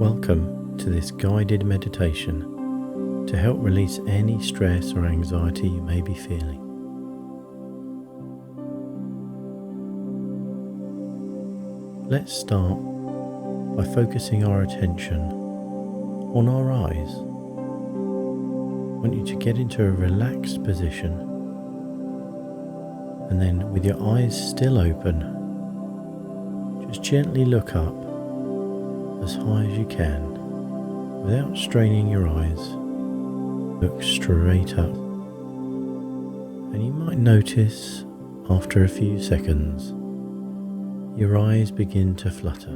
Welcome to this guided meditation to help release any stress or anxiety you may be feeling. Let's start by focusing our attention on our eyes. I want you to get into a relaxed position, and then with your eyes still open, just gently look up as high as you can without straining your eyes. Look straight up, and you might notice after a few seconds your eyes begin to flutter.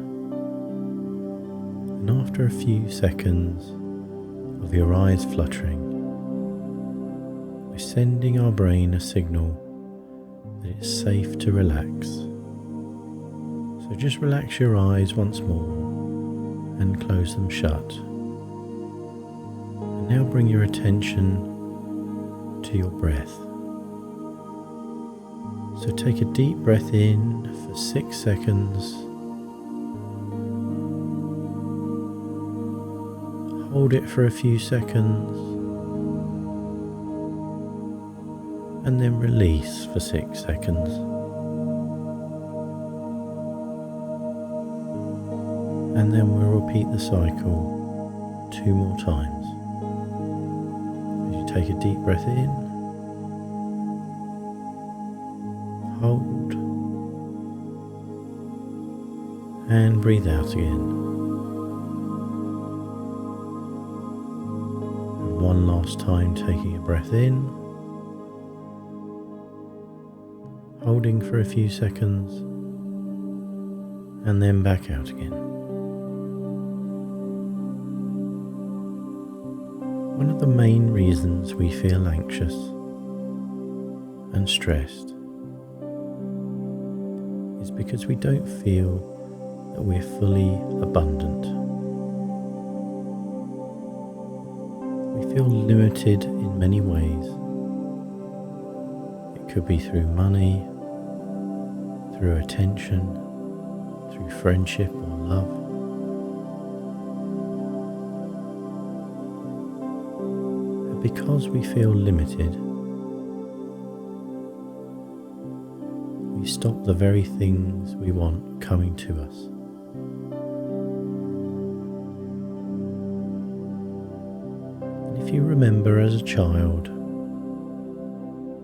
And after a few seconds of your eyes fluttering, we're sending our brain a signal that it's safe to relax. So just relax your eyes once more and close them shut. And now bring your attention to your breath. So take a deep breath in for 6 seconds. Hold it for a few seconds. And then release for 6 seconds. And then we'll repeat the cycle 2 more times. As you take a deep breath in, hold, and breathe out again. And one last time, taking a breath in, holding for a few seconds, and then back out again. One of the main reasons we feel anxious and stressed is because we don't feel that we're fully abundant. We feel limited in many ways. It could be through money, through attention, through friendship or love. Because we feel limited, we stop the very things we want coming to us. And if you remember as a child,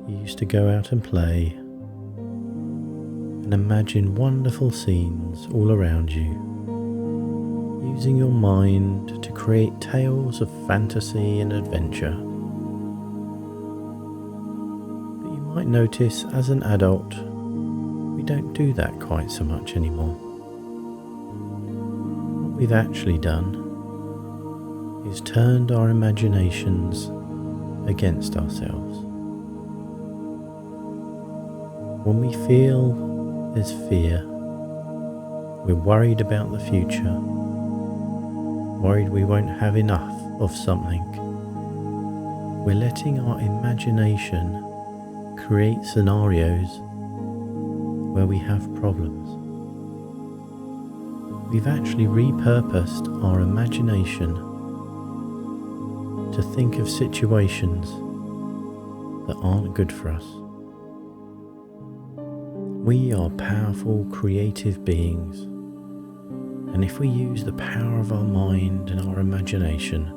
you used to go out and play and imagine wonderful scenes all around you, using your mind to create tales of fantasy and adventure. But you might notice as an adult, we don't do that quite so much anymore. What we've actually done is turned our imaginations against ourselves. When we feel there's fear, we're worried about the future, worried we won't have enough of something, we're letting our imagination create scenarios where we have problems. We've actually repurposed our imagination to think of situations that aren't good for us. We are powerful, creative beings. And if we use the power of our mind and our imagination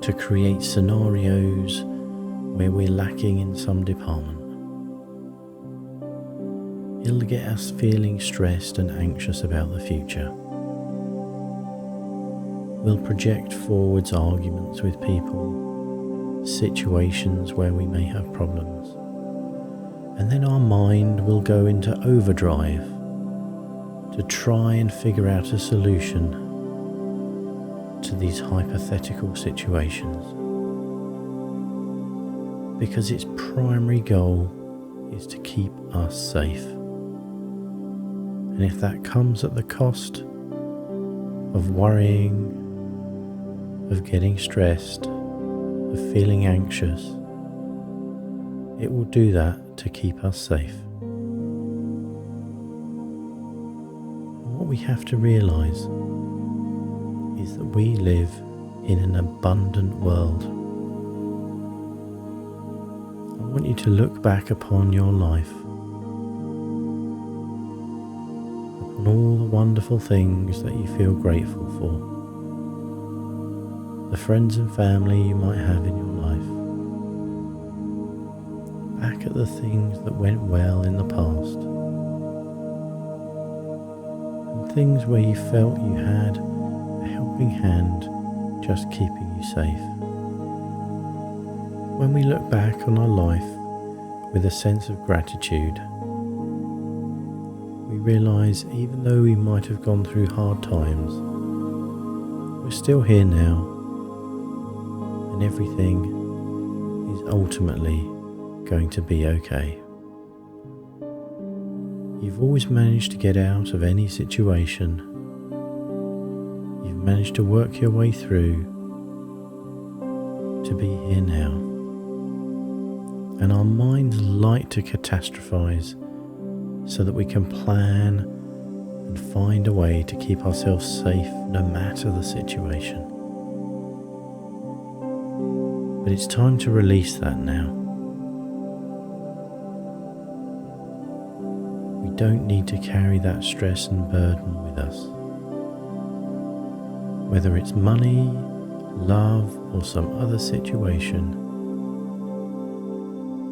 to create scenarios where we're lacking in some department, it'll get us feeling stressed and anxious about the future. We'll project forwards arguments with people, situations where we may have problems, and then our mind will go into overdrive to try and figure out a solution to these hypothetical situations, because its primary goal is to keep us safe. And if that comes at the cost of worrying, of getting stressed, of feeling anxious, it will do that to keep us safe. What we have to realize is that we live in an abundant world. I want you to look back upon your life, upon all the wonderful things that you feel grateful for, the friends and family you might have in your life, back at the things that went well in the past, and things where you felt you had a helping hand just keeping you safe. When we look back on our life with a sense of gratitude, we realise even though we might have gone through hard times, we're still here now, and everything is ultimately going to be okay. You've always managed to get out of any situation. You've managed to work your way through to be here now. And our minds like to catastrophize so that we can plan and find a way to keep ourselves safe no matter the situation. But it's time to release that now. We don't need to carry that stress and burden with us. Whether it's money, love, or some other situation,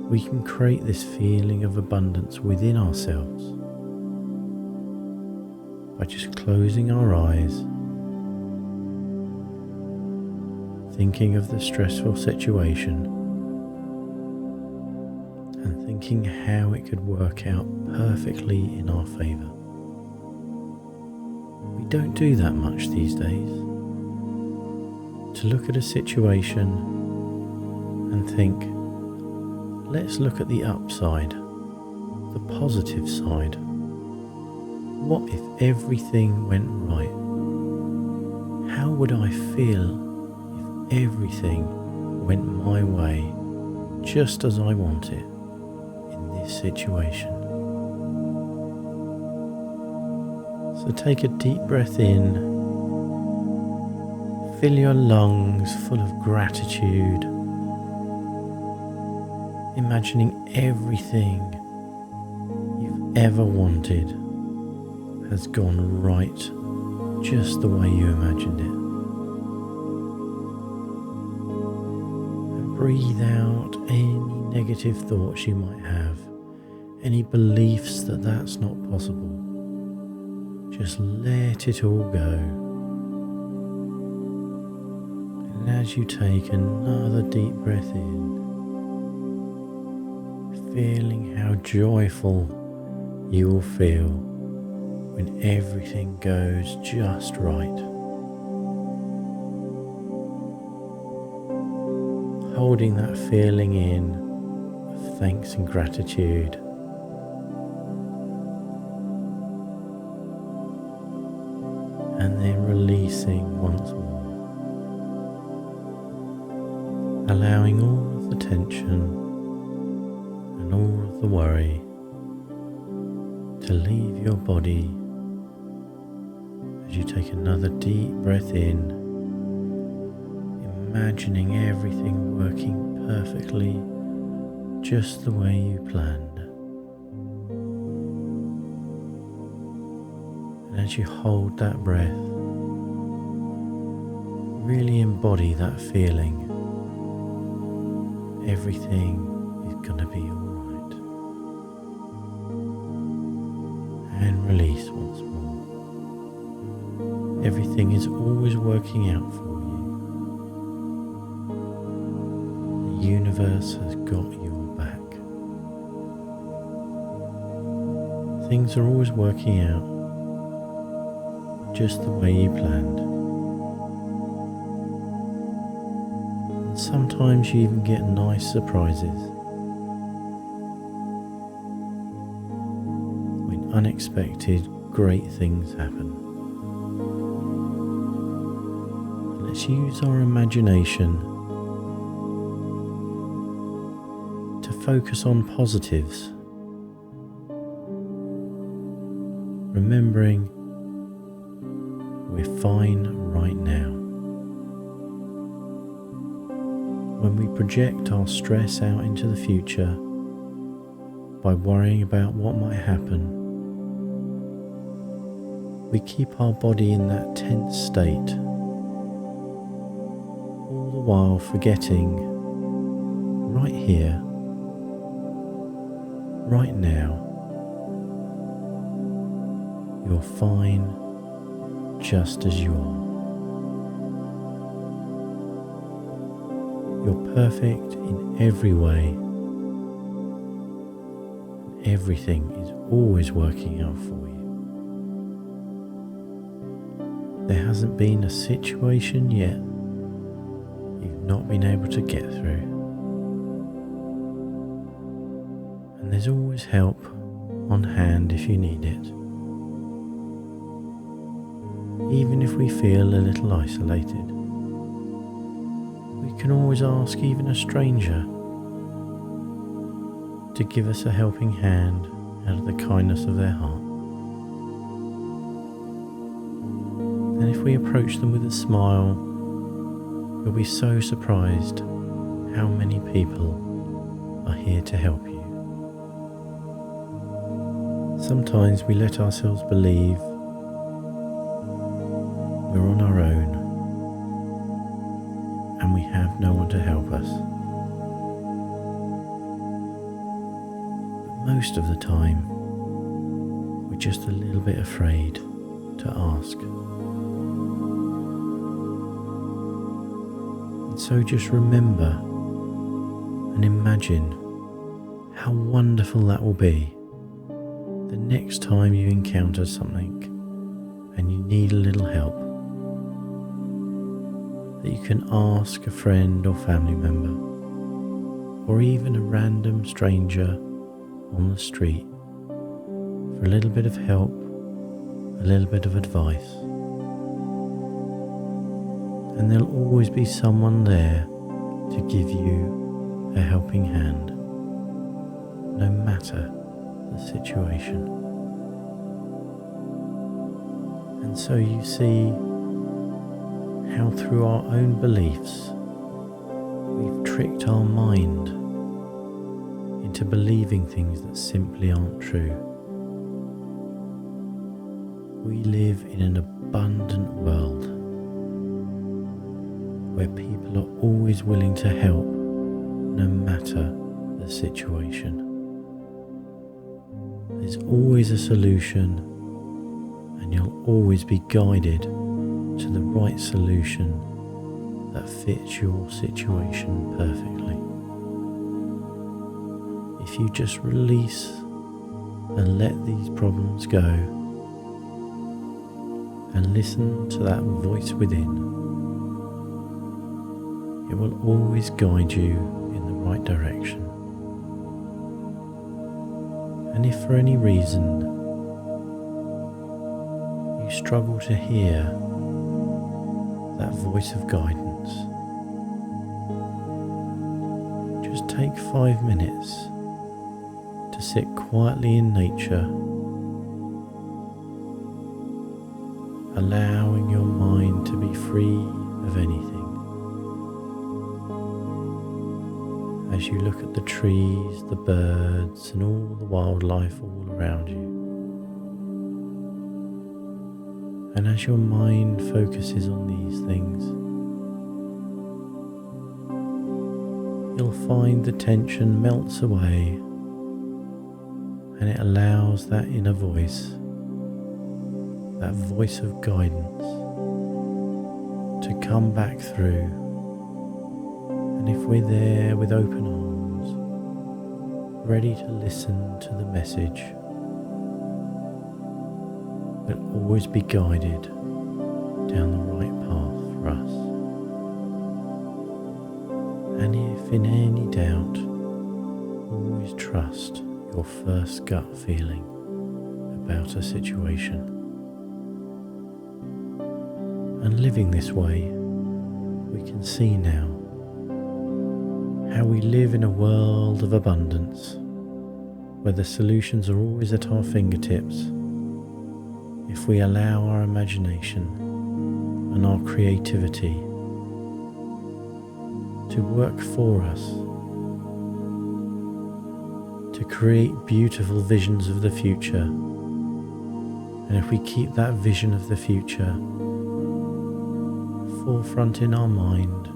we can create this feeling of abundance within ourselves by just closing our eyes, thinking of the stressful situation, and thinking how it could work out perfectly in our favour. We don't do that much these days. To look at a situation and think, let's look at the upside, the positive side. What if everything went right? How would I feel if everything went my way just as I want it in this situation? So take a deep breath in, fill your lungs full of gratitude, imagining everything you've ever wanted has gone right just the way you imagined it. And breathe out any negative thoughts you might have, any beliefs that that's not possible. Just let it all go. And as you take another deep breath in, feeling how joyful you will feel when everything goes just right. Holding that feeling in of thanks and gratitude. And then releasing once more. Allowing all of the tension and all of the worry to leave your body as you take another deep breath in, imagining everything working perfectly just the way you planned. And as you hold that breath, really embody that feeling. Everything is going to be alright. And release once more. Everything is always working out for you. The universe has got your back. Things are always working out just the way you planned. And sometimes you even get nice surprises when unexpected great things happen. Let's use our imagination to focus on positives, remembering we're fine right now. When we project our stress out into the future by worrying about what might happen, we keep our body in that tense state, all the while forgetting right here, right now, you're fine just as you are. You're perfect in every way. Everything is always working out for you. There hasn't been a situation yet you've not been able to get through. And there's always help on hand if you need it. Even if we feel a little isolated, we can always ask even a stranger to give us a helping hand out of the kindness of their heart. And if we approach them with a smile, you'll be so surprised how many people are here to help you. Sometimes we let ourselves believe we're on our own and we have no one to help us. But most of the time, we're just a little bit afraid to ask. And so just remember and imagine how wonderful that will be the next time you encounter something and you need a little help, that you can ask a friend or family member, or even a random stranger on the street for a little bit of help, a little bit of advice. And there'll always be someone there to give you a helping hand, no matter the situation. And so you see how through our own beliefs we've tricked our mind into believing things that simply aren't true. We live in an abundant world where people are always willing to help no matter the situation. There's always a solution, and you'll always be guided to the right solution that fits your situation perfectly. If you just release and let these problems go and listen to that voice within, it will always guide you in the right direction. And if for any reason you struggle to hear that voice of guidance, just take 5 minutes to sit quietly in nature, allowing your mind to be free of anything. As you look at the trees, the birds, and all the wildlife all around you. And as your mind focuses on these things, you'll find the tension melts away, and it allows that inner voice, that voice of guidance, to come back through. And if we're there with open arms, ready to listen to the message, we'll always be guided down the right path for us. And if in any doubt, always trust your first gut feeling about a situation. And living this way, we can see now how we live in a world of abundance, where the solutions are always at our fingertips if we allow our imagination and our creativity to work for us, to create beautiful visions of the future. And if we keep that vision of the future forefront in our mind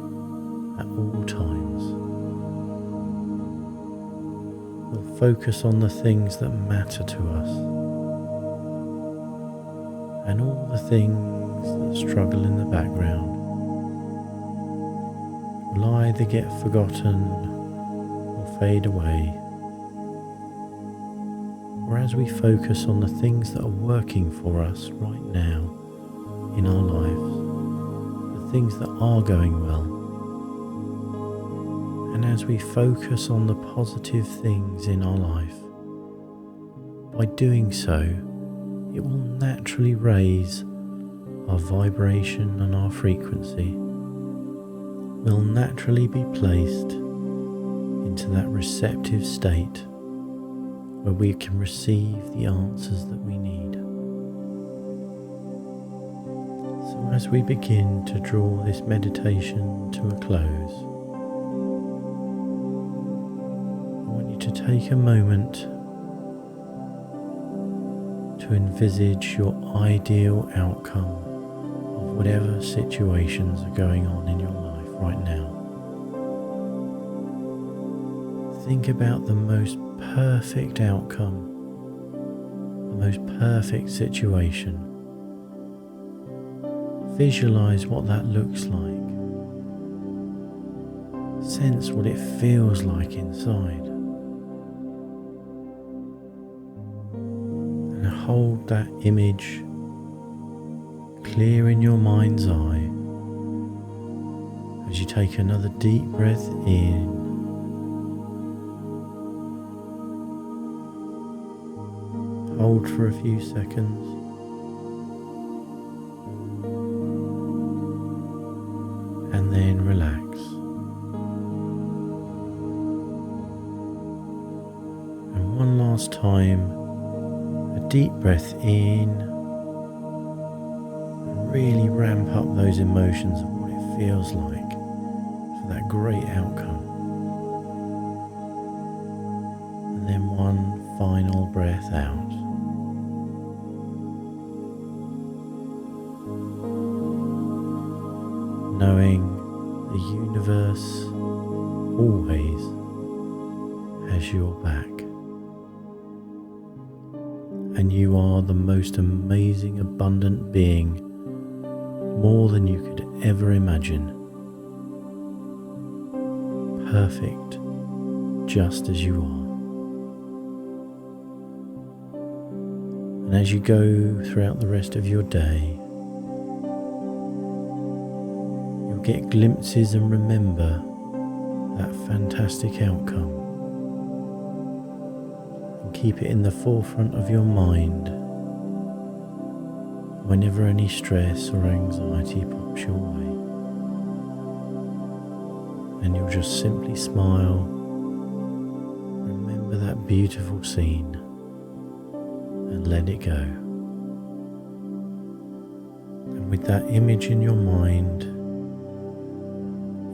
at all times, we'll focus on the things that matter to us, and all the things that struggle in the background will either get forgotten or fade away. Or as we focus on the things that are working for us right now in our lives, the things that are going well, and as we focus on the positive things in our life, by doing so, it will naturally raise our vibration and our frequency. We'll naturally be placed into that receptive state where we can receive the answers that we need. So as we begin to draw this meditation to a close, I want you to take a moment to envisage your ideal outcome of whatever situations are going on in your life right now. Think about the most perfect outcome, the most perfect situation. Visualize what that looks like. Sense what it feels like inside. And hold that image clear in your mind's eye as you take another deep breath in. Hold for a few seconds, and then relax. And one last time, a deep breath in, and really ramp up those emotions of what it feels like for that great outcome. And then one final breath out. Knowing the universe always has your back, and you are the most amazing, abundant being, more than you could ever imagine, perfect just as you are. And as you go throughout the rest of your day, get glimpses and remember that fantastic outcome, and keep it in the forefront of your mind whenever any stress or anxiety pops your way. And you'll just simply smile, remember that beautiful scene, and let it go. And with that image in your mind,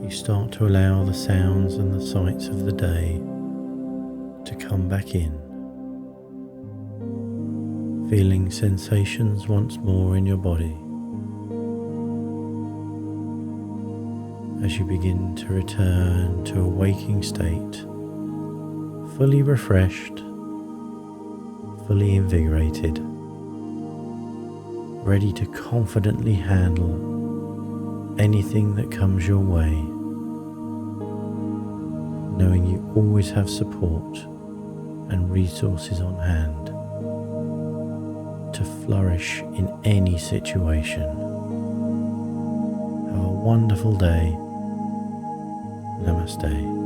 you start to allow the sounds and the sights of the day to come back in, feeling sensations once more in your body as you begin to return to a waking state, fully refreshed, fully invigorated, ready to confidently handle anything that comes your way, knowing you always have support and resources on hand to flourish in any situation. Have a wonderful day. Namaste.